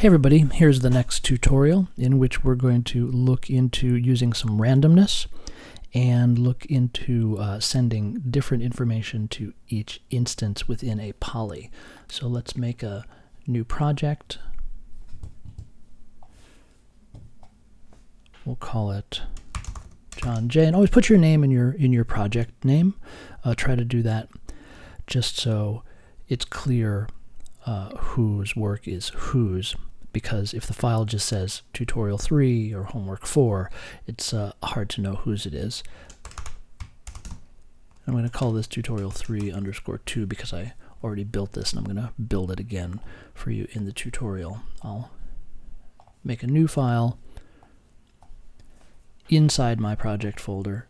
Hey everybody, here's the next tutorial in which we're going to look into using some randomness and look into sending different information to each instance within a poly. So let's make a new project. We'll call it John J. And always put your name in your project name. Try to do that just so it's clear whose work is whose, because if the file just says tutorial 3 or homework 4, it's hard to know whose it is. I'm going to call this tutorial 3_2 because I already built this and I'm going to build it again for you in the tutorial. I'll make a new file inside my project folder.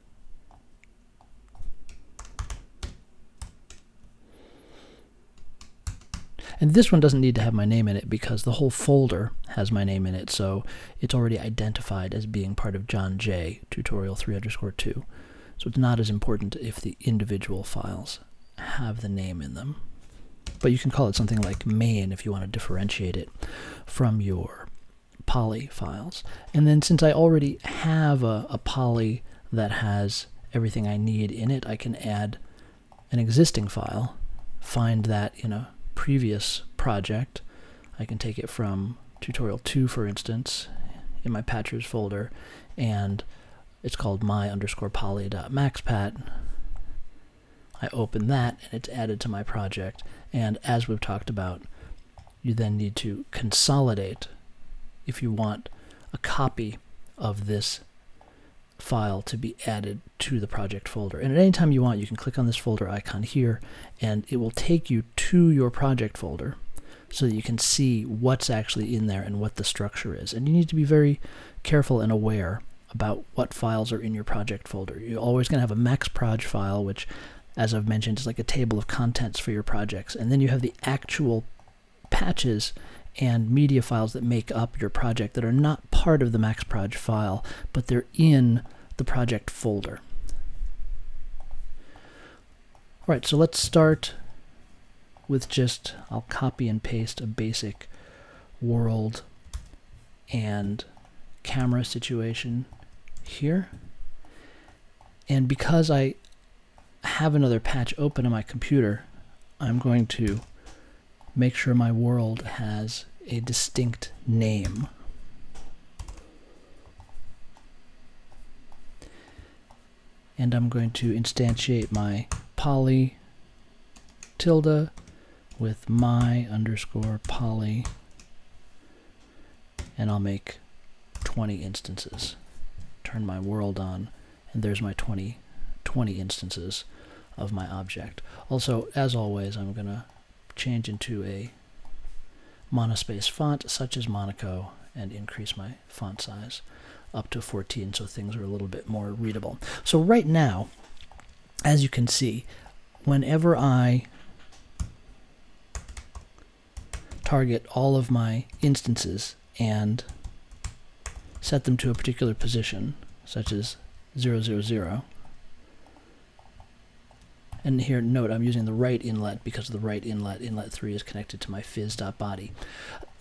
And this one doesn't need to have my name in it because the whole folder has my name in it, so it's already identified as being part of John J, tutorial 3_2. So it's not as important if the individual files have the name in them. But you can call it something like main if you want to differentiate it from your poly files. And then since I already have a poly that has everything I need in it, I can add an existing file, find that in a previous project. I can take it from tutorial 2, for instance, in my patchers folder, and it's called my_poly.maxpat. I open that and it's added to my project, and as we've talked about, you then need to consolidate if you want a copy of this file to be added to the project folder. And at any time you want, you can click on this folder icon here and it will take you to your project folder so that you can see what's actually in there and what the structure is. And you need to be very careful and aware about what files are in your project folder. You're always going to have a maxproj file, which, as I've mentioned, is like a table of contents for your projects. And then you have the actual patches and media files that make up your project that are not part of the maxproj file, but they're in the project folder. All right, so let's start with just, I'll copy and paste a basic world and camera situation here. And because I have another patch open on my computer, I'm going to make sure my world has a distinct name. And I'm going to instantiate my poly tilde with my_poly, and I'll make 20 instances. Turn my world on, and there's my 20 instances of my object. Also, as always, I'm going to change into a monospace font such as Monaco and increase my font size up to 14 so things are a little bit more readable. So right now, as you can see, whenever I target all of my instances and set them to a particular position, such as 000, and here, note, I'm using the right inlet because the right inlet 3 is connected to my phys.body.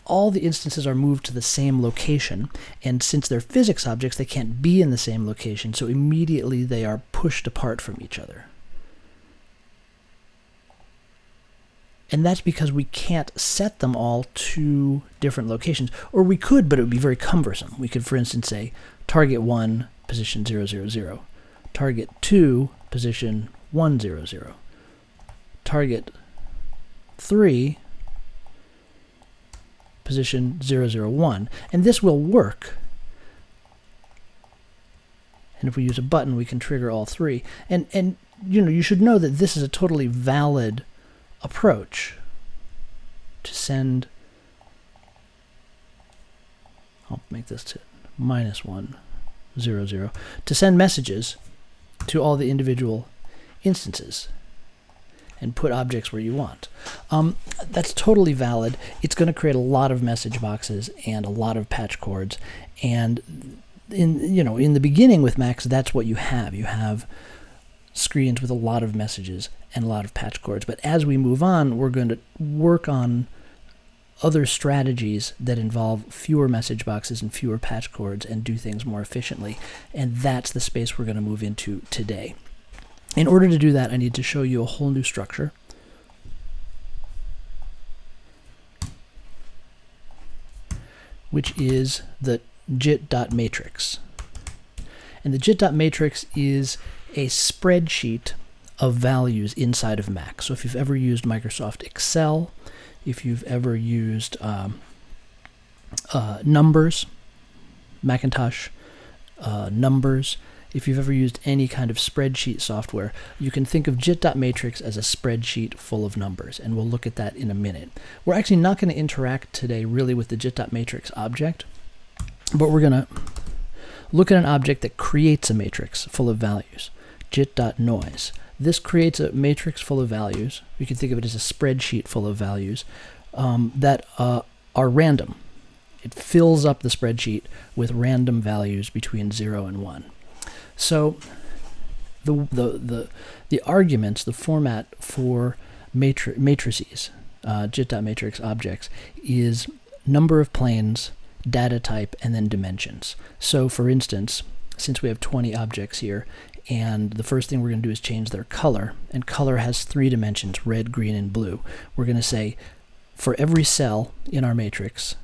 All the instances are moved to the same location, and since they're physics objects, they can't be in the same location, so immediately they are pushed apart from each other. And that's because we can't set them all to different locations. Or we could, but it would be very cumbersome. We could, for instance, say target 1, position 000, target 2, position 100, target 3, position 001, and this will work. And if we use a button, we can trigger all 3. And you know, you should know that this is a totally valid approach to send. I'll make this to -100 to send messages to all the individual instances and put objects where you want. That's totally valid. It's going to create a lot of message boxes and a lot of patch cords. And in the beginning with Max, that's what you have. You have screens with a lot of messages and a lot of patch cords. But as we move on, we're going to work on other strategies that involve fewer message boxes and fewer patch cords and do things more efficiently. And that's the space we're going to move into today. In order to do that, I need to show you a whole new structure. Which is the jit.matrix. And the jit.matrix is a spreadsheet of values inside of Mac. So if you've ever used Microsoft Excel, if you've ever used Numbers, Macintosh, Numbers, if you've ever used any kind of spreadsheet software, you can think of jit.matrix as a spreadsheet full of numbers, and we'll look at that in a minute. We're actually not going to interact today really with the jit.matrix object, but we're going to look at an object that creates a matrix full of values, jit.noise. This creates a matrix full of values. You can think of it as a spreadsheet full of values that are random. It fills up the spreadsheet with random values between 0 and 1. So the arguments, the format for matrices, jit.matrix objects, is number of planes, data type, and then dimensions. So for instance, since we have 20 objects here, and the first thing we're going to do is change their color, and color has 3 dimensions, red, green, and blue. We're going to say for every cell in our matrix,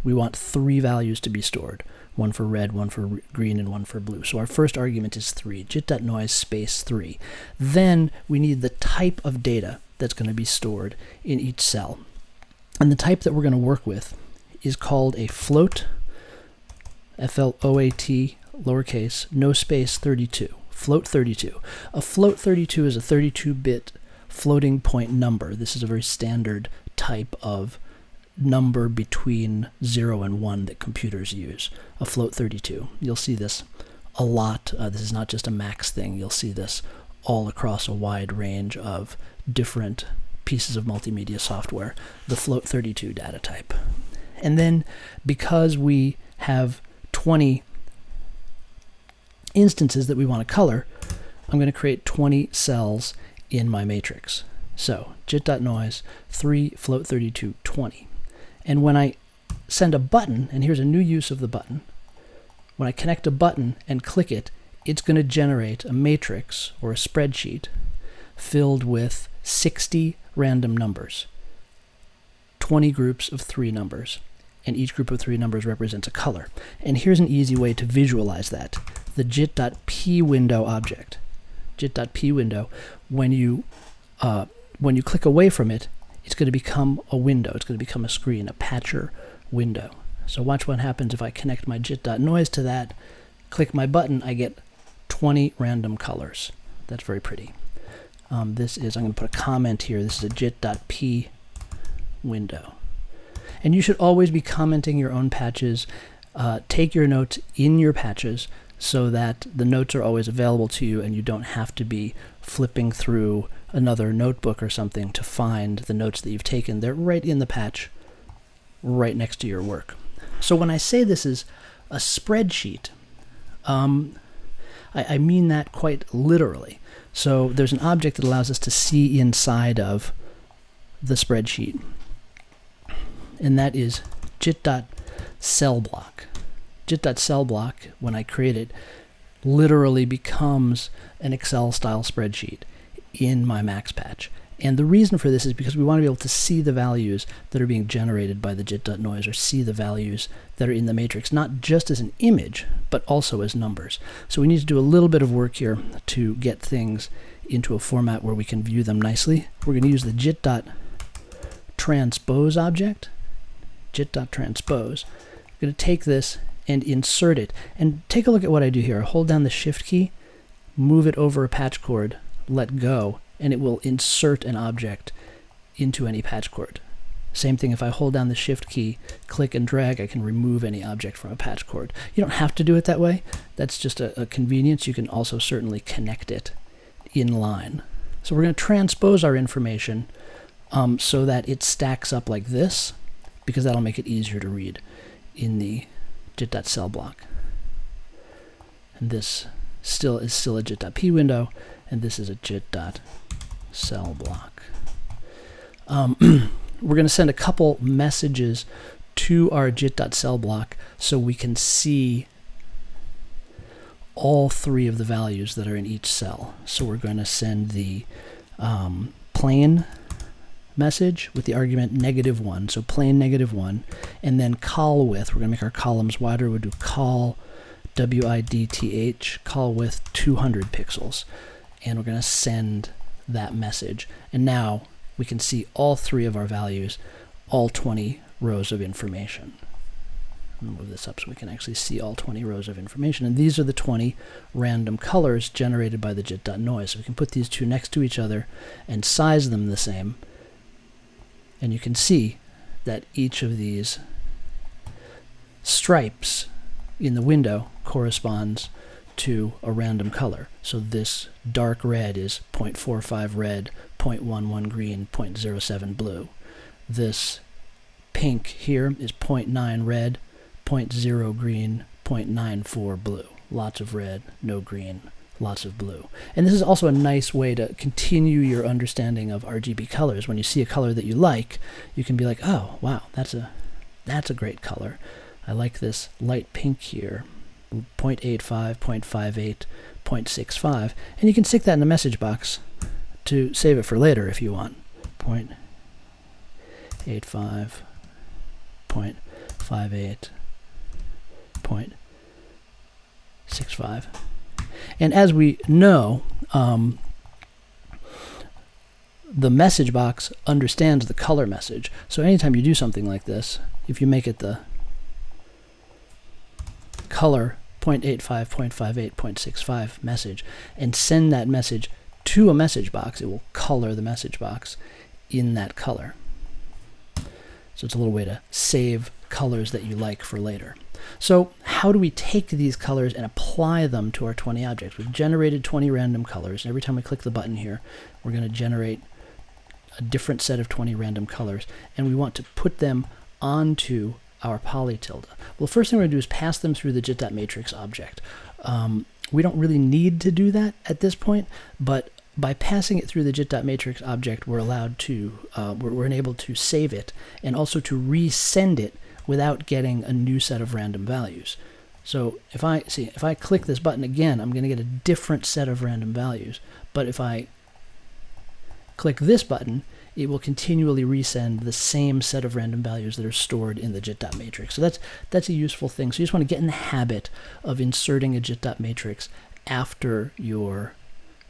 we want 3 values to be stored. One for red, one for green, and one for blue. So our first argument is 3, jit.noise space 3. Then we need the type of data that's going to be stored in each cell. And the type that we're going to work with is called a float, F-L-O-A-T, lowercase, no space 32, float 32. A float 32 is a 32-bit floating point number. This is a very standard type of number between 0 and 1 that computers use, a float 32. You'll see this a lot. This is not just a Max thing. You'll see this all across a wide range of different pieces of multimedia software, the float 32 data type. And then because we have 20 instances that we want to color, I'm going to create 20 cells in my matrix. So jit.noise 3 float 32 20. And when I send a button, and here's a new use of the button, when I connect a button and click it, it's going to generate a matrix or a spreadsheet filled with 60 random numbers, 20 groups of 3 numbers, and each group of 3 numbers represents a color. And here's an easy way to visualize that. The jit.pwindow object. Jit.pwindow, when you click away from it, it's going to become a window. It's going to become a screen, a patcher window. So watch what happens if I connect my jit.noise to that, click my button, I get 20 random colors. That's very pretty. I'm going to put a comment here. This is a jit.p window. And you should always be commenting your own patches. Take your notes in your patches so that the notes are always available to you and you don't have to be flipping through another notebook or something to find the notes that you've taken. They're right in the patch, right next to your work. So when I say this is a spreadsheet, I mean that quite literally. So there's an object that allows us to see inside of the spreadsheet, and that is jit.cellblock. Jit.cellblock, when I create it, literally becomes an Excel-style spreadsheet in my Max patch. And the reason for this is because we want to be able to see the values that are being generated by the jit.noise, or see the values that are in the matrix, not just as an image, but also as numbers. So we need to do a little bit of work here to get things into a format where we can view them nicely. We're going to use the jit.transpose object, jit.transpose. I'm going to take this and insert it. And take a look at what I do here. I hold down the Shift key, move it over a patch cord, let go, and it will insert an object into any patch cord. Same thing if I hold down the Shift key, click and drag, I can remove any object from a patch cord. You don't have to do it that way. That's just a convenience. You can also certainly connect it in line. So we're going to transpose our information so that it stacks up like this, because that'll make it easier to read in the jit.cellblock. And this is still a jit.pwindow, and this is a jit.cellblock. we're going to send a couple messages to our jit.cellblock so we can see all three of the values that are in each cell. So we're going to send the plain message with the argument -1, so plain -1, and then colwidth. We're going to make our columns wider. We'll do col width, colwidth 200 pixels, and we're going to send that message. And now we can see all three of our values, all 20 rows of information. I'll move this up so we can actually see all 20 rows of information. And these are the 20 random colors generated by the jit.noise. So we can put these two next to each other and size them the same. And you can see that each of these stripes in the window corresponds to a random color. So this dark red is 0.45 red, 0.11 green, 0.07 blue. This pink here is 0.9 red, 0.0 green, 0.94 blue. Lots of red, no green, lots of blue. And this is also a nice way to continue your understanding of RGB colors. When you see a color that you like, you can be like, oh, wow, that's a great color. I like this light pink here, 0.85, 0.58, 0.65. And you can stick that in the message box to save it for later if you want. 0.85, 0.58, 0.65. And as we know, the message box understands the color message. So anytime you do something like this, if you make it the color 0.85, 0.58, 0.65 message and send that message to a message box, it will color the message box in that color. So it's a little way to save colors that you like for later. So how do we take these colors and apply them to our 20 objects? We've generated 20 random colors. Every time we click the button here, we're going to generate a different set of 20 random colors, and we want to put them onto our polytilde. Well, the first thing we're going to do is pass them through the jit.matrix object. We don't really need to do that at this point, but by passing it through the jit.matrix object, we're allowed to, we're enabled to save it and also to resend it without getting a new set of random values. So if I click this button again, I'm going to get a different set of random values. But if I click this button, it will continually resend the same set of random values that are stored in the jit.matrix. So that's a useful thing. So you just want to get in the habit of inserting a jit.matrix after your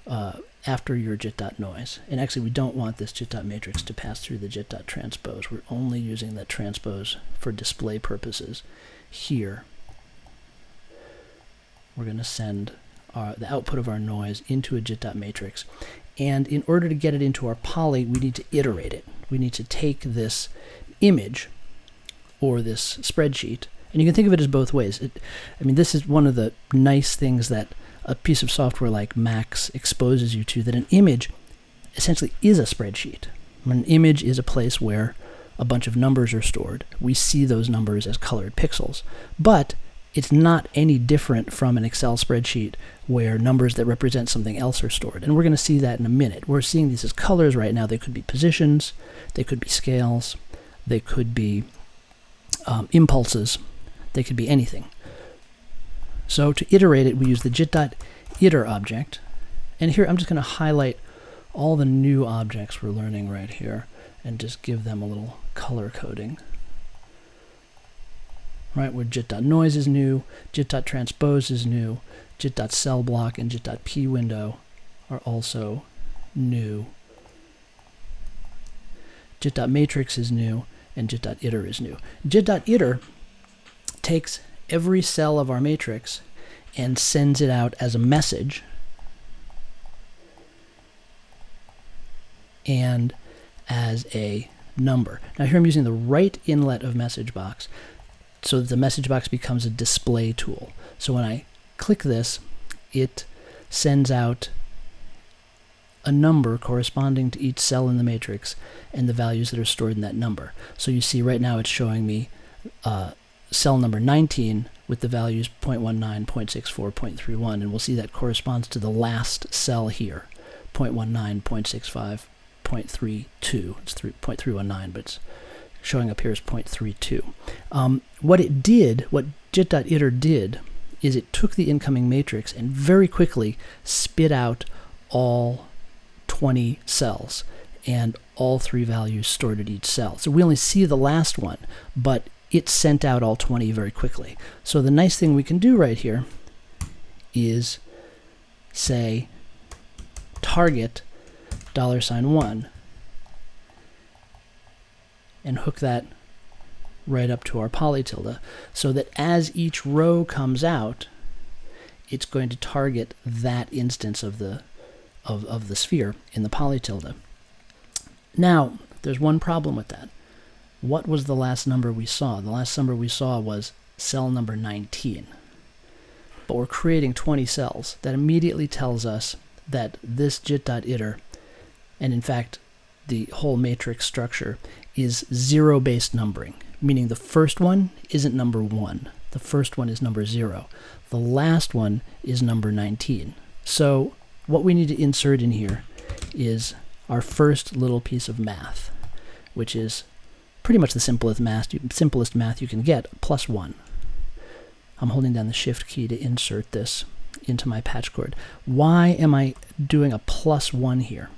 jit.noise. And actually, we don't want this jit.matrix to pass through the jit.transpose. We're only using that transpose for display purposes. Here, we're going to send the output of our noise into a jit.matrix. And in order to get it into our poly, we need to iterate it. We need to take this image or this spreadsheet, and you can think of it as both ways. I mean, this is one of the nice things that a piece of software like Max exposes you to, that an image essentially is a spreadsheet. An image is a place where a bunch of numbers are stored. We see those numbers as colored pixels, but it's not any different from an Excel spreadsheet where numbers that represent something else are stored. And we're going to see that in a minute. We're seeing these as colors right now. They could be positions, they could be scales, they could be impulses, they could be anything. So to iterate it, we use the jit.iter object. And here I'm just going to highlight all the new objects we're learning right here and just give them a little color coding. Right, where jit.noise is new, jit.transpose is new, jit.cellblock and jit.pwindow are also new. Jit.matrix is new, and jit.iter is new. Jit.iter takes every cell of our matrix and sends it out as a message and as a number. Now here I'm using the right inlet of message box so that the message box becomes a display tool. So when I click this, it sends out a number corresponding to each cell in the matrix and the values that are stored in that number. So you see right now it's showing me cell number 19 with the values 0.19, 0.64, 0.31, and we'll see that corresponds to the last cell here, 0.19, 0.65, 0.32. It's 0.319, but it's showing up here as 0.32. What jit.iter did is it took the incoming matrix and very quickly spit out all 20 cells and all 3 values stored at each cell. So we only see the last one, but it sent out all 20 very quickly. So the nice thing we can do right here is say target $1 and hook that right up to our polytilde, so that as each row comes out, it's going to target that instance of the sphere in the polytilde. Now, there's one problem with that. What was the last number we saw? The last number we saw was cell number 19. But we're creating 20 cells. That immediately tells us that this jit.iter, and in fact the whole matrix structure, is zero-based numbering, meaning the first one isn't number 1. The first one is number 0. The last one is number 19. So what we need to insert in here is our first little piece of math, which is pretty much the simplest math you can get, +1. I'm holding down the Shift key to insert this into my patch cord. Why am I doing a +1 here?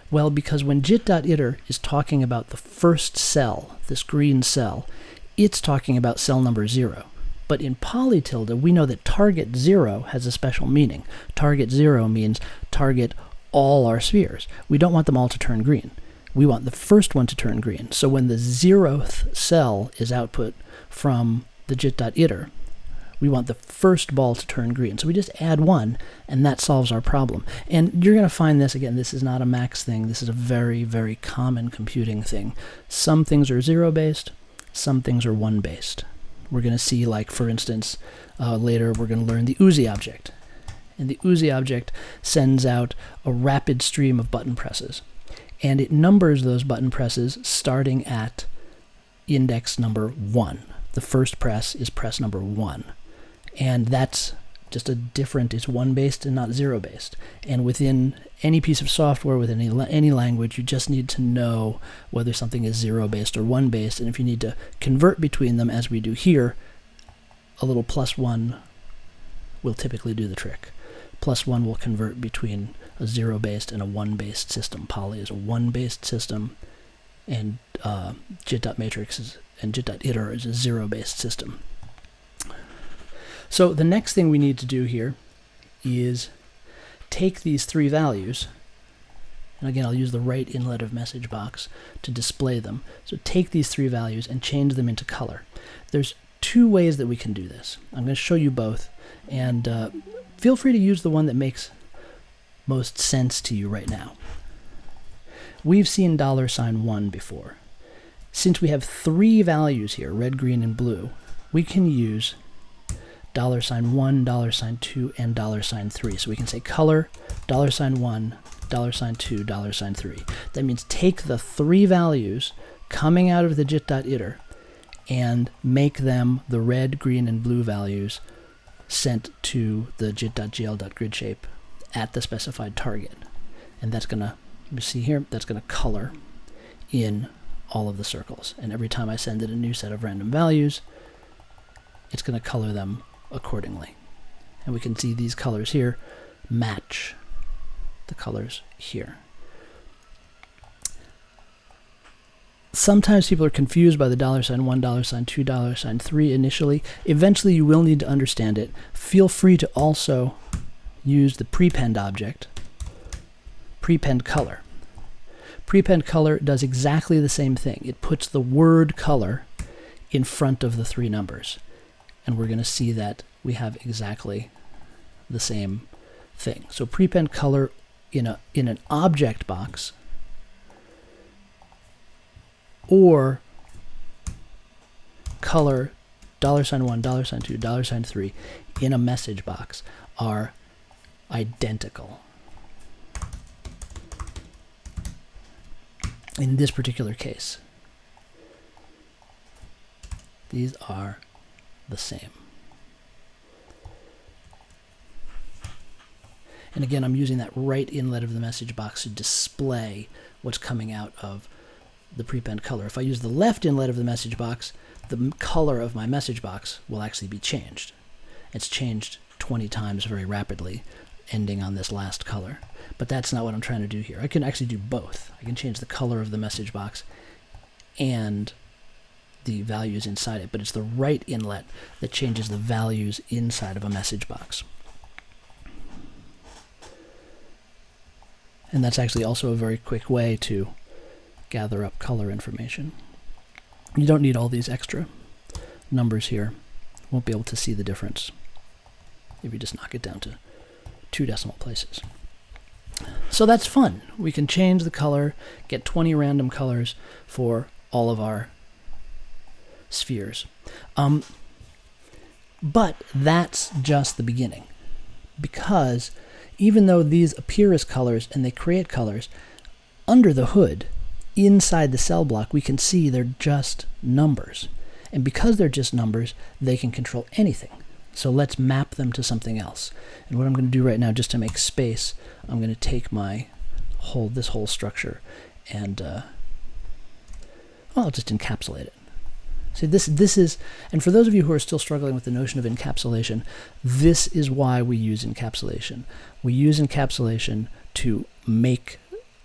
Well, because when jit.iter is talking about the first cell, this green cell, it's talking about cell number 0. But in polytilde, we know that target 0 has a special meaning. Target 0 means target all our spheres. We don't want them all to turn green. We want the first one to turn green. So when the 0th cell is output from the jit.iter, we want the first ball to turn green. So we just add 1, and that solves our problem. And you're going to find this, again, this is not a max thing. This is a very, very common computing thing. Some things are 0-based, some things are 1-based. We're going to see, like, for instance, later we're going to learn the Uzi object. And the Uzi object sends out a rapid stream of button presses. And it numbers those button presses starting at index number 1. The first press is press number 1. And that's just a different, it's 1-based and not 0-based. And within any piece of software, within any language, you just need to know whether something is 0-based or 1-based. And if you need to convert between them, as we do here, a little +1 will typically do the trick. +1 will convert between a 0-based and a 1-based system. Poly is a 1-based system, and jit.matrix and jit.iter is a 0-based system. So the next thing we need to do here is take these 3 values, and again I'll use the right inlet of message box to display them. So take these 3 values and change them into color. There's 2 ways that we can do this. I'm going to show you both, and feel free to use the one that makes most sense to you right now. We've seen $1 before. Since we have 3 values here, red, green, and blue, we can use $1, $2, and $3. So we can say color, $1, $2, $3. That means take the 3 values coming out of the jit.iter and make them the red, green, and blue values sent to the jit.gl.gridshape at the specified target. And that's going to, you see here, that's going to color in all of the circles. And every time I send it a new set of random values, it's going to color them accordingly. And we can see these colors here match the colors here. Sometimes people are confused by the $1, $2, $3 initially. Eventually you will need to understand it. Feel free to also use the prepend object, prepend color. Prepend color does exactly the same thing. It puts the word color in front of the 3 numbers. And we're going to see that we have exactly the same thing. So prepend color in an object box, or color $1, $2, $3 in a message box are identical. In this particular case, these are the same. And again, I'm using that right inlet of the message box to display what's coming out of the prepend color. If I use the left inlet of the message box, the color of my message box will actually be changed. It's changed 20 times very rapidly, ending on this last color. But that's not what I'm trying to do here. I can actually do both. I can change the color of the message box and the values inside it, but it's the right inlet that changes the values inside of a message box. And that's actually also a very quick way to gather up color information. You don't need all these extra numbers here. You won't be able to see the difference if you just knock it down to 2 decimal places. So that's fun. We can change the color, get 20 random colors for all of our spheres. But that's just the beginning, because even though these appear as colors and they create colors, under the hood, inside the cell block, we can see they're just numbers. And because they're just numbers, they can control anything. So let's map them to something else. And what I'm going to do right now, just to make space, I'm going to take this whole structure and I'll just encapsulate it. See, this is, and for those of you who are still struggling with the notion of encapsulation, this is why we use encapsulation. We use encapsulation to make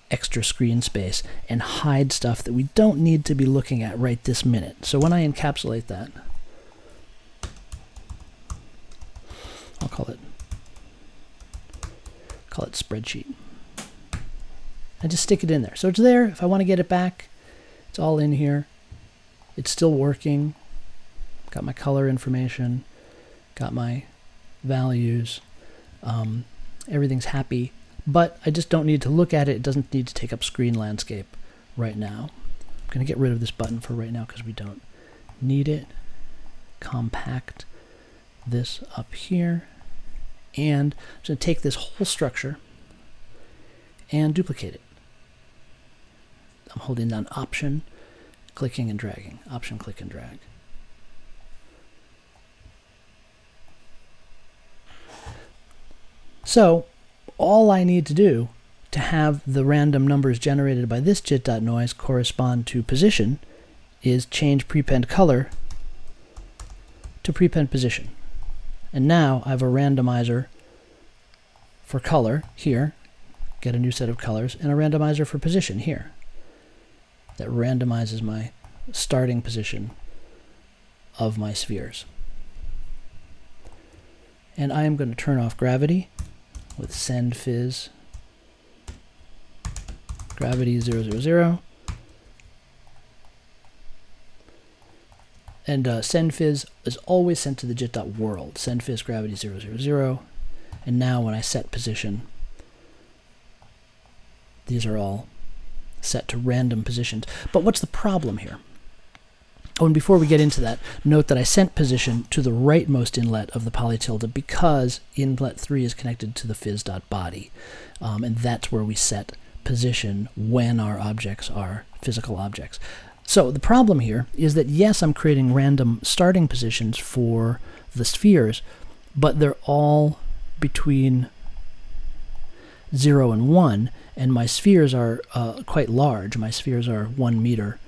extra screen space and hide stuff that we don't need to be looking at right this minute. So when I encapsulate that, I'll call it spreadsheet. I just stick it in there. So it's there. If I want to get it back, it's all in here. It's still working. Got my color information, got my values. Everything's happy, but I just don't need to look at it. It doesn't need to take up screen landscape right now. I'm going to get rid of this button for right now because we don't need it. Compact this up here. And I'm just going to take this whole structure and duplicate it. I'm holding down Option, clicking and dragging. Option, click and drag. So all I need to do to have the random numbers generated by this jit.noise correspond to position is change prepend color to prepend position. And now I have a randomizer for color here, get a new set of colors, and a randomizer for position here that randomizes my starting position of my spheres. And I am going to turn off gravity with sendphys gravity 000. And sendphys is always sent to the jit.world, sendphys gravity 000. And now when I set position, these are all set to random positions. But what's the problem here? Oh, and before we get into that, note that I sent position to the rightmost inlet of the polytilde because inlet 3 is connected to the phys.body. And that's where we set position when our objects are physical objects. So the problem here is that, yes, I'm creating random starting positions for the spheres, but they're all between 0 and 1, and my spheres are quite large. My spheres are 1 meter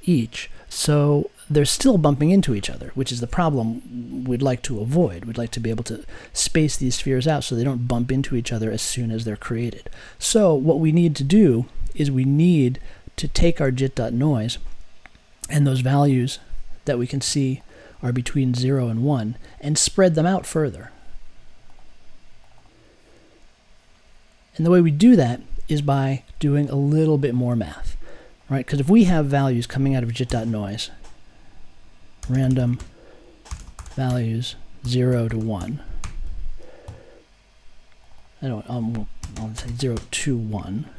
each, so they're still bumping into each other, which is the problem we'd like to avoid. We'd like to be able to space these spheres out so they don't bump into each other as soon as they're created. So what we need to do is we need to take our jit.noise and those values that we can see are between 0 and 1 and spread them out further. And the way we do that is by doing a little bit more math, right? Because if we have values coming out of jit.noise, random values 0 to 1, I'll say 0 to 1,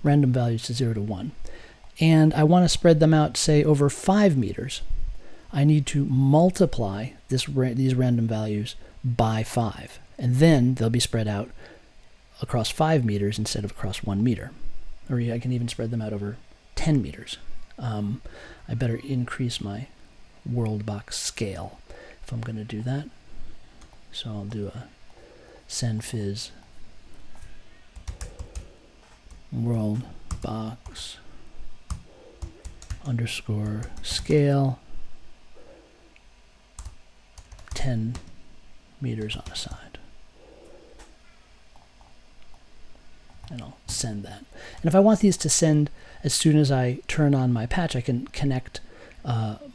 random values to 0 to 1, and I want to spread them out, say, over 5 meters, I need to multiply these random values by 5, and then they'll be spread out across 5 meters instead of across 1 meter. Or I can even spread them out over 10 meters. I better increase my world box scale if I'm going to do that. So I'll do a sendphys world box underscore scale 10 meters on a side. And I'll send that. And if I want these to send as soon as I turn on my patch, I can connect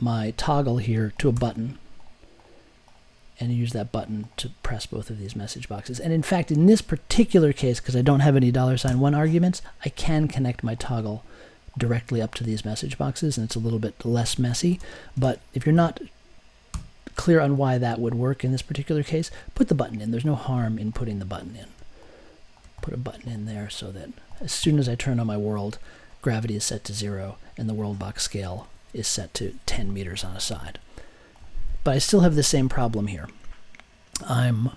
my toggle here to a button and use that button to press both of these message boxes. And in fact, in this particular case, because I don't have any $1 arguments, I can connect my toggle directly up to these message boxes, and it's a little bit less messy. But if you're not clear on why that would work in this particular case, put the button in. There's no harm in putting the button in. Put a button in there so that as soon as I turn on my world, gravity is set to 0 and the world box scale is set to 10 meters on a side. But I still have the same problem here. I'm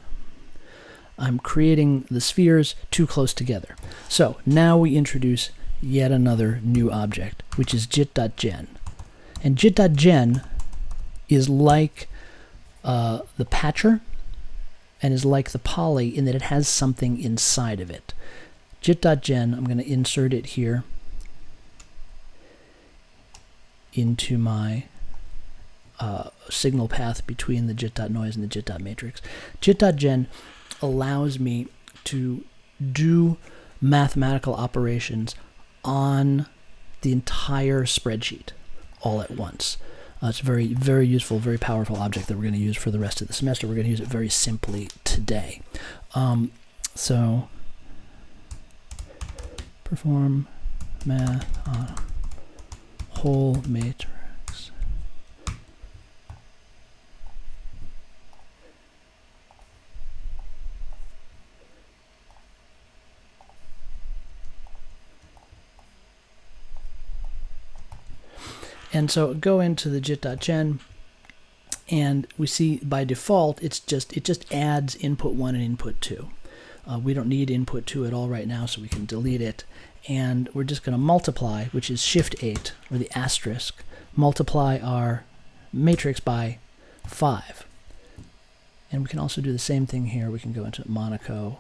creating the spheres too close together. So now we introduce yet another new object, which is jit.gen. And jit.gen is like the patcher and is like the poly in that it has something inside of it. Jit.gen, I'm going to insert it here into my signal path between the jit.noise and the jit.matrix. Jit.gen allows me to do mathematical operations on the entire spreadsheet all at once. It's a very, very useful, very powerful object that we're going to use for the rest of the semester. We're going to use it very simply today. So perform math on whole matrix. And so go into the jit.gen, and we see by default it just adds input 1 and input 2. We don't need input 2 at all right now, so we can delete it. And we're just going to multiply, which is Shift 8, or the asterisk, multiply our matrix by 5. And we can also do the same thing here. We can go into Monaco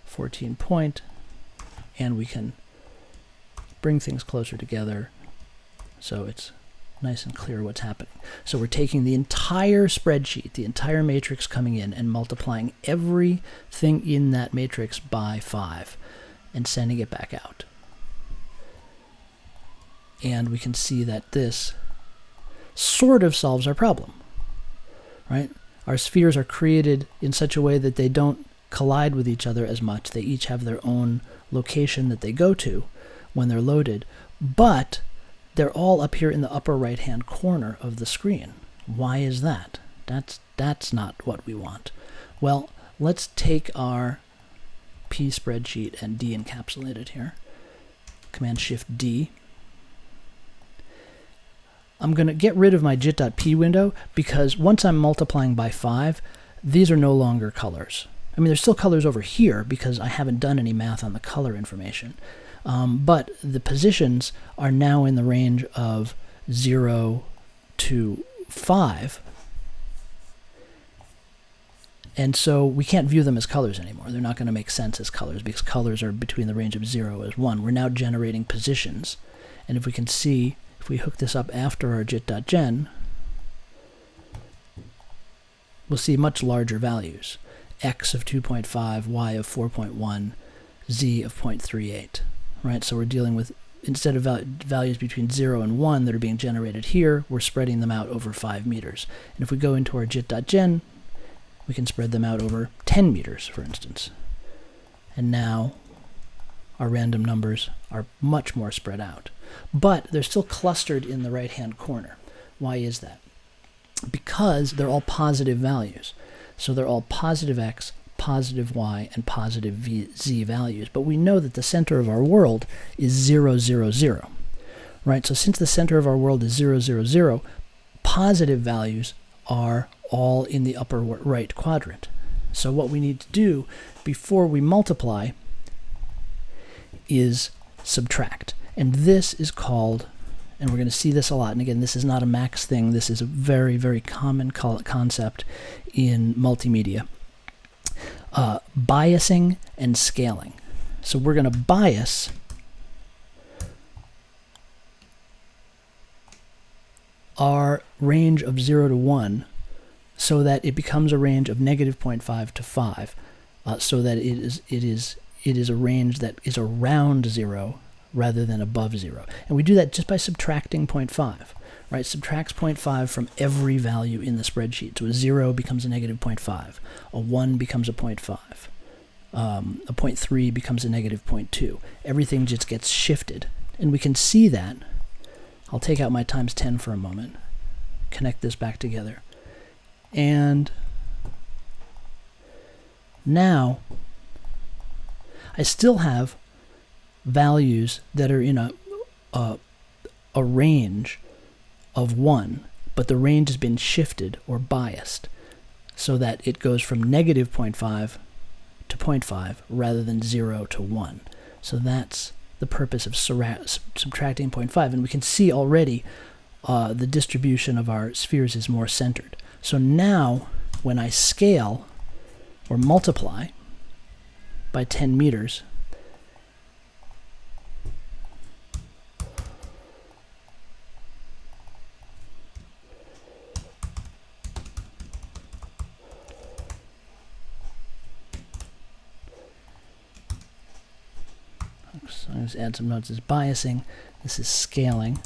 14 point, and we can bring things closer together so it's nice and clear what's happening. So we're taking the entire spreadsheet, the entire matrix coming in, and multiplying everything in that matrix by 5 and sending it back out. And we can see that this sort of solves our problem, right? Our spheres are created in such a way that they don't collide with each other as much. They each have their own location that they go to when they're loaded, but they're all up here in the upper right-hand corner of the screen. Why is that? That's not what we want. Well, let's take our P spreadsheet and de-encapsulate it here. Command-Shift-D. I'm going to get rid of my jit.pwindow because once I'm multiplying by 5, these are no longer colors. I mean, there's still colors over here because I haven't done any math on the color information. But the positions are now in the range of 0 to 5. And so we can't view them as colors anymore. They're not going to make sense as colors because colors are between the range of 0 and 1. We're now generating positions. And if we can see, if we hook this up after our jit.gen, we'll see much larger values. X of 2.5, Y of 4.1, Z of 0.38. Right, so we're dealing with, instead of values between 0 and 1 that are being generated here, we're spreading them out over 5 meters. And if we go into our jit.gen, we can spread them out over 10 meters, for instance. And now our random numbers are much more spread out. But they're still clustered in the right-hand corner. Why is that? Because they're all positive values. So they're all positive X, positive Y, and positive Z values. But we know that the center of our world is 0, 0, 0. Right? So since the center of our world is 0, 0, 0, positive values are all in the upper right quadrant. So what we need to do before we multiply is subtract. And this is called, and we're going to see this a lot, and again, this is not a Max thing, this is a very, very common concept in multimedia. Biasing and scaling. So we're going to bias our range of 0 to 1 so that it becomes a range of negative 0.5 to 5, so that it is a range that is around 0 rather than above 0. And we do that just by subtracting 0.5. Right, subtracts 0.5 from every value in the spreadsheet. So a 0 becomes a negative 0.5. A 1 becomes a 0.5. A 0.3 becomes a negative 0.2. Everything just gets shifted. And we can see that. I'll take out my times 10 for a moment. Connect this back together. And now I still have values that are in a range of 1, but the range has been shifted or biased so that it goes from negative 0.5 to 0.5 rather than 0 to 1. So that's the purpose of subtracting 0.5. And we can see already the distribution of our spheres is more centered. So now when I scale or multiply by 10 meters, so I'm going to add some notes. This is biasing. This is scaling.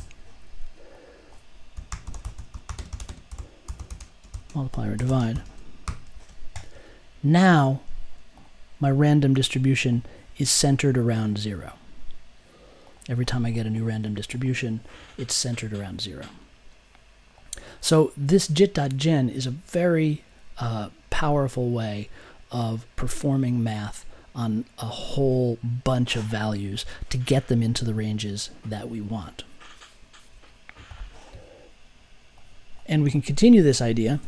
Multiply or divide. Now my random distribution is centered around 0. Every time I get a new random distribution, it's centered around 0. So this jit.gen is a very powerful way of performing math on a whole bunch of values to get them into the ranges that we want. And we can continue this idea.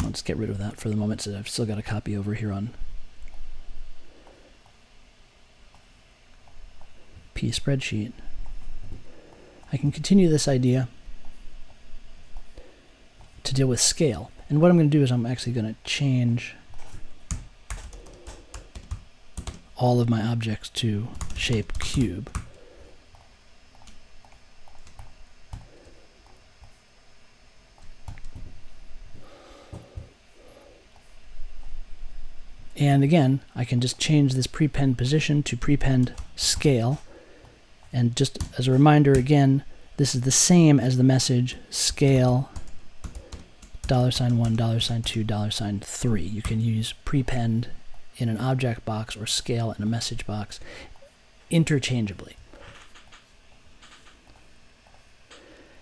Let's get rid of that for the moment, so I've still got a copy over here on P spreadsheet. I can continue this idea to deal with scale. And what I'm going to do is I'm actually going to change all of my objects to shape cube. And again, I can just change this prepend position to prepend scale. And just as a reminder, again, this is the same as the message scale $1, $2, $3. You can use prepend in an object box or scale in a message box interchangeably.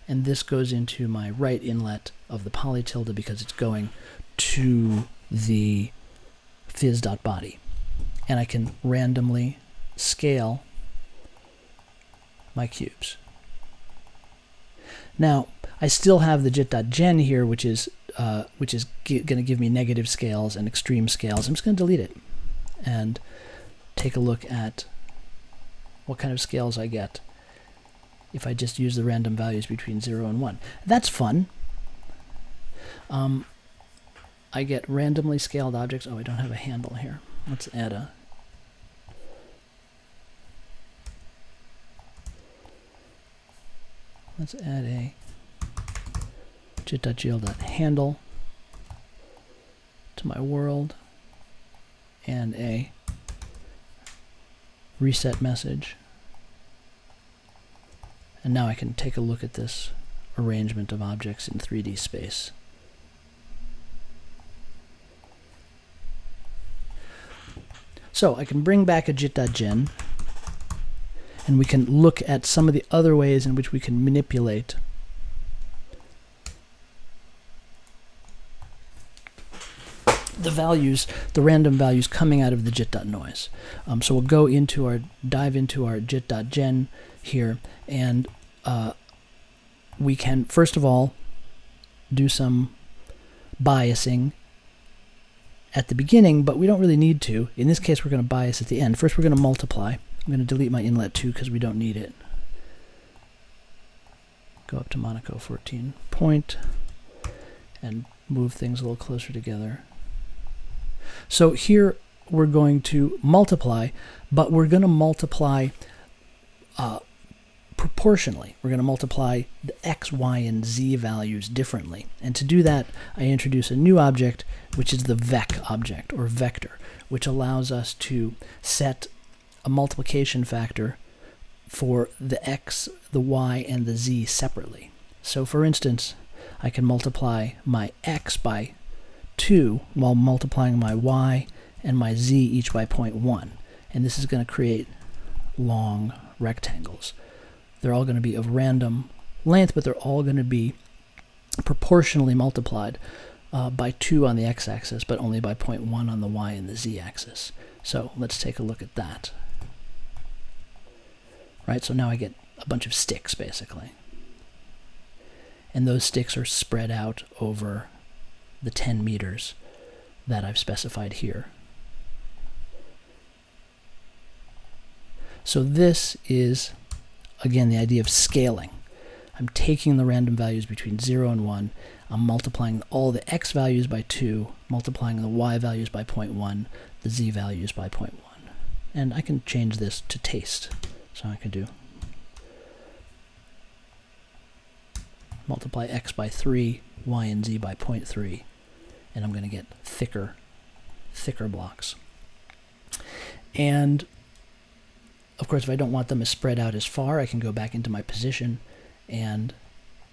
And this goes into my right inlet of the poly tilde because it's going to the phys.body. And I can randomly scale my cubes. Now, I still have the jit.gen here, which is going to give me negative scales and extreme scales. I'm just going to delete it and take a look at what kind of scales I get if I just use the random values between 0 and 1. That's fun. I get randomly scaled objects. Oh, I don't have a handle here. Let's add a... Let's add a jit.gl.handle to my world and a reset message. And now I can take a look at this arrangement of objects in 3D space. So I can bring back a jit.gen, and we can look at some of the other ways in which we can manipulate the values, the random values coming out of the jit.noise. So we'll go into our, dive into our jit.gen here, and we can first of all do some biasing at the beginning, but we don't really need to. In this case, we're going to bias at the end. First, we're going to multiply. I'm going to delete my inlet 2 because we don't need it. Go up to Monaco 14 point and move things a little closer together. So here we're going to multiply, but we're going to multiply proportionally. We're going to multiply the x, y, and z values differently. And to do that, I introduce a new object, which is the vec object, or vector, which allows us to set a multiplication factor for the x, the y, and the z separately. So for instance, I can multiply my x by 2 while multiplying my y and my z each by 0.1. And this is going to create long rectangles. They're all going to be of random length, but they're all going to be proportionally multiplied by 2 on the x-axis, but only by 0.1 on the y and the z-axis. So let's take a look at that. Right, so now I get a bunch of sticks, basically. And those sticks are spread out over the 10 meters that I've specified here. So this is, again, the idea of scaling. I'm taking the random values between 0 and 1. I'm multiplying all the x values by 2, multiplying the y values by 0.1, the z values by 0.1. And I can change this to taste. So I can do multiply x by 3, y and z by 0.3, and I'm going to get thicker blocks. And of course, if I don't want them as spread out as far, I can go back into my position and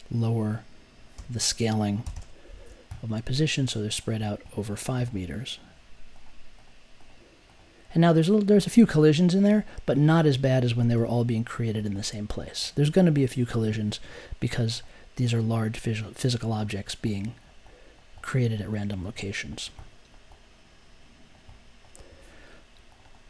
lower the scaling of my position so they're spread out over 5 meters. And now there's a few collisions in there, but not as bad as when they were all being created in the same place. There's going to be a few collisions because these are large physical objects being created at random locations.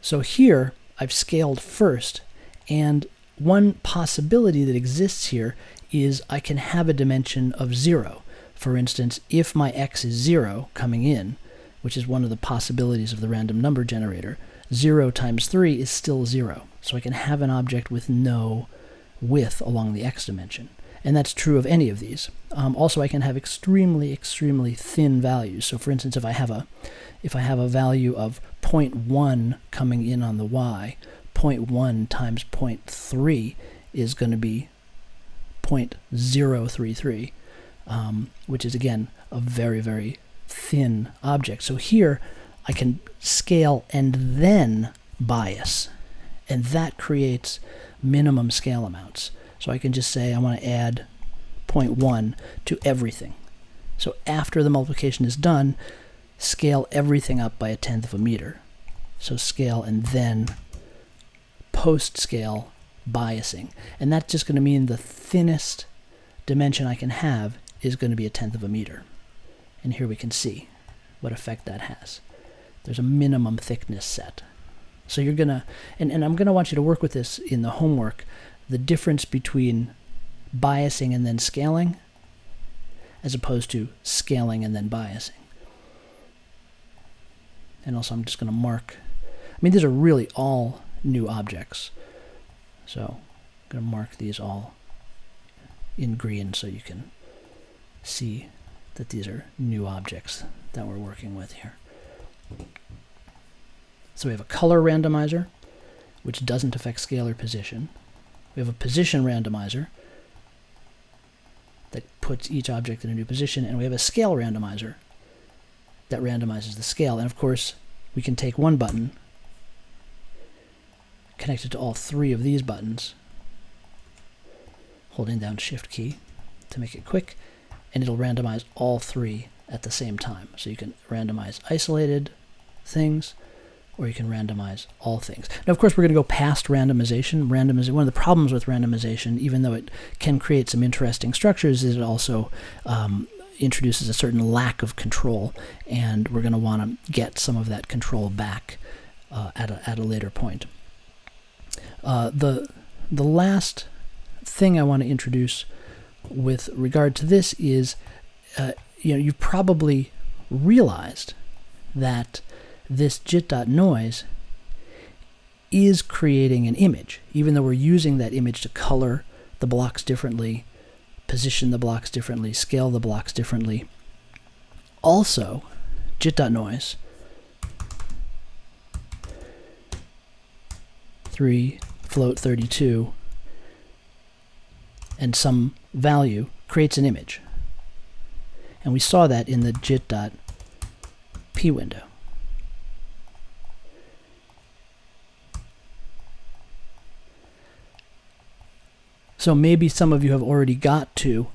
So here, I've scaled first, and one possibility that exists here is I can have a dimension of 0. For instance, if my x is 0 coming in, which is one of the possibilities of the random number generator, 0 times 3 is still 0. So I can have an object with no width along the x dimension. And that's true of any of these. Also, I can have extremely thin values. So for instance, if I have a value of 0.1 coming in on the y, 0.1 times 0.3 is going to be 0.033, which is, again, a very thin object. So here, I can scale and then bias, and that creates minimum scale amounts. So I can just say I want to add 0.1 to everything. So after the multiplication is done, scale everything up by 1/10 of a meter. So scale and then post-scale biasing. And that's just going to mean the thinnest dimension I can have is going to be 1/10 of a meter. And here we can see what effect that has. There's a minimum thickness set. So you're going to, and I'm going to want you to work with this in the homework, the difference between biasing and then scaling as opposed to scaling and then biasing. And also I'm just going to mark, I mean, these are really all new objects. So I'm going to mark these all in green so you can see that these are new objects that we're working with here. So we have a color randomizer, which doesn't affect scale or position. We have a position randomizer that puts each object in a new position, and we have a scale randomizer that randomizes the scale. And of course, we can take one button, connect it to all 3 of these buttons, holding down Shift key to make it quick, and it'll randomize all 3 at the same time. So you can randomize isolated things, or you can randomize all things. Now, of course, we're going to go past randomization. One of the problems with randomization, even though it can create some interesting structures, is it also introduces a certain lack of control, and we're going to want to get some of that control back at a later point. The last thing I want to introduce with regard to this is, you've probably realized that this jit.noise is creating an image, even though we're using that image to color the blocks differently, position the blocks differently, scale the blocks differently. Also, jit.noise 3 float 32 and some value creates an image. And we saw that in the jit.pwindow. So maybe some of you have already got to,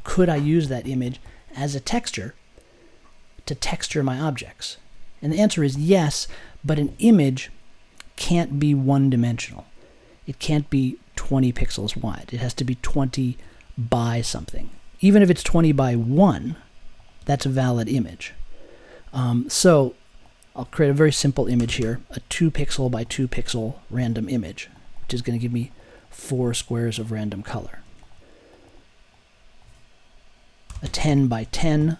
could I use that image as a texture to texture my objects? And the answer is yes, but an image can't be one-dimensional. It can't be 20 pixels wide. It has to be 20 by something. Even if it's 20 by 1, that's a valid image. So I'll create a very simple image here, a 2 pixel by 2 pixel random image, which is going to give me 4 squares of random color. A 10 by 10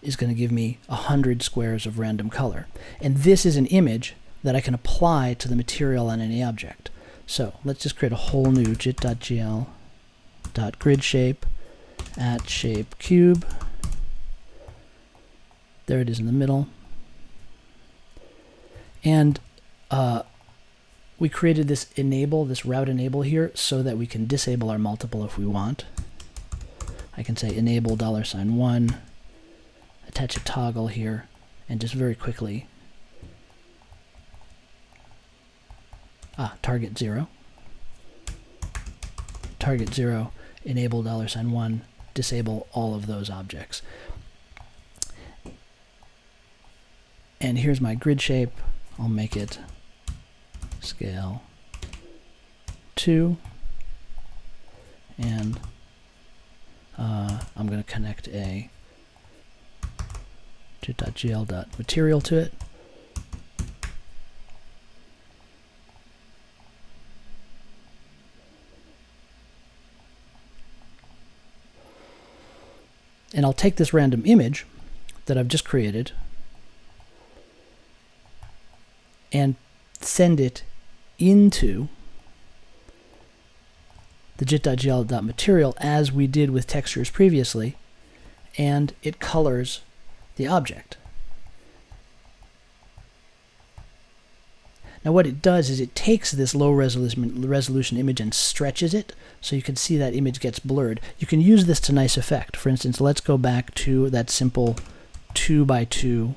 is going to give me 100 squares of random color. And this is an image that I can apply to the material on any object. So let's just create a whole new jit.gl.grid_shape at shape cube. There it is in the middle. And we created this route enable here so that we can disable our multiple if we want. I can say enable $1, attach a toggle here, and just very quickly target 0, enable $1, disable all of those objects. And here's my grid shape. I'll make it scale 2, and I'm going to connect a jit.gl.material to it. And I'll take this random image that I've just created and send it into the jit.gl.material as we did with textures previously, and it colors the object. Now what it does is it takes this low resolution image and stretches it so you can see that image gets blurred. You can use this to nice effect. For instance, let's go back to that simple 2 by 2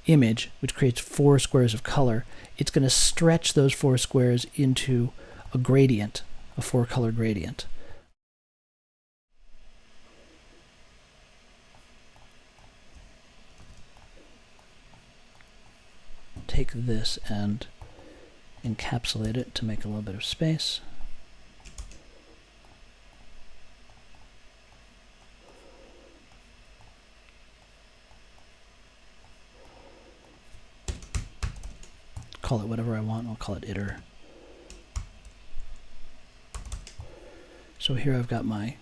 image, which creates 4 squares of color. It's going to stretch those 4 squares into a gradient, a 4-color gradient. Take this and encapsulate it to make a little bit of space. Call it whatever I want. I'll call it iter. So here I've got my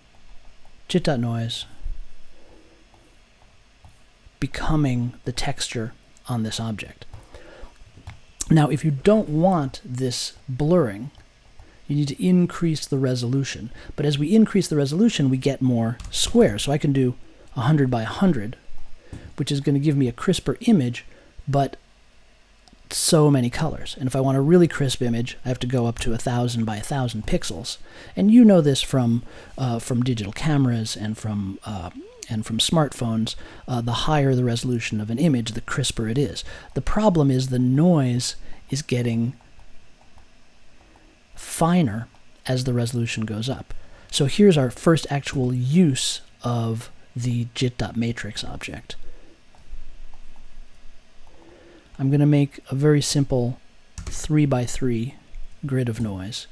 jit.noise becoming the texture on this object. Now, if you don't want this blurring, you need to increase the resolution. But as we increase the resolution, we get more squares. So I can do 100 by 100, which is going to give me a crisper image, but so many colors. And if I want a really crisp image, I have to go up to 1,000 by 1,000 pixels. And you know this from digital cameras and from smartphones. The higher the resolution of an image, the crisper it is. The problem is the noise is getting finer as the resolution goes up. So here's our first actual use of the jit.matrix object. I'm going to make a very simple 3 by 3 grid of noise,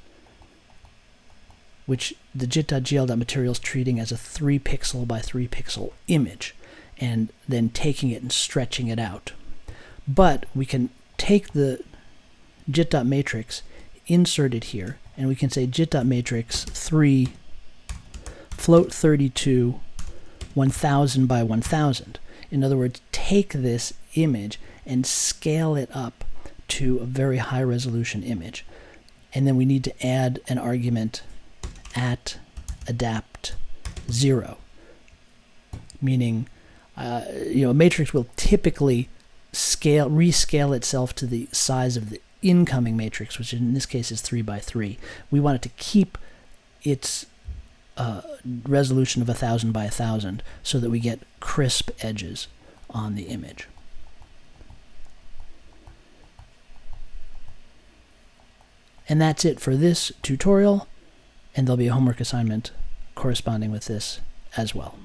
which the jit.gl.material is treating as a 3 pixel by 3 pixel image, and then taking it and stretching it out. But we can take the jit.matrix, insert it here, and we can say jit.matrix 3 float 32 1000 by 1000. In other words, take this image and scale it up to a very high resolution image. And then we need to add an argument at adapt 0, meaning a matrix will typically rescale itself to the size of the incoming matrix, which in this case is 3 by 3. We want it to keep its resolution of 1000 by 1000 so that we get crisp edges on the image. And that's it for this tutorial, and there'll be a homework assignment corresponding with this as well.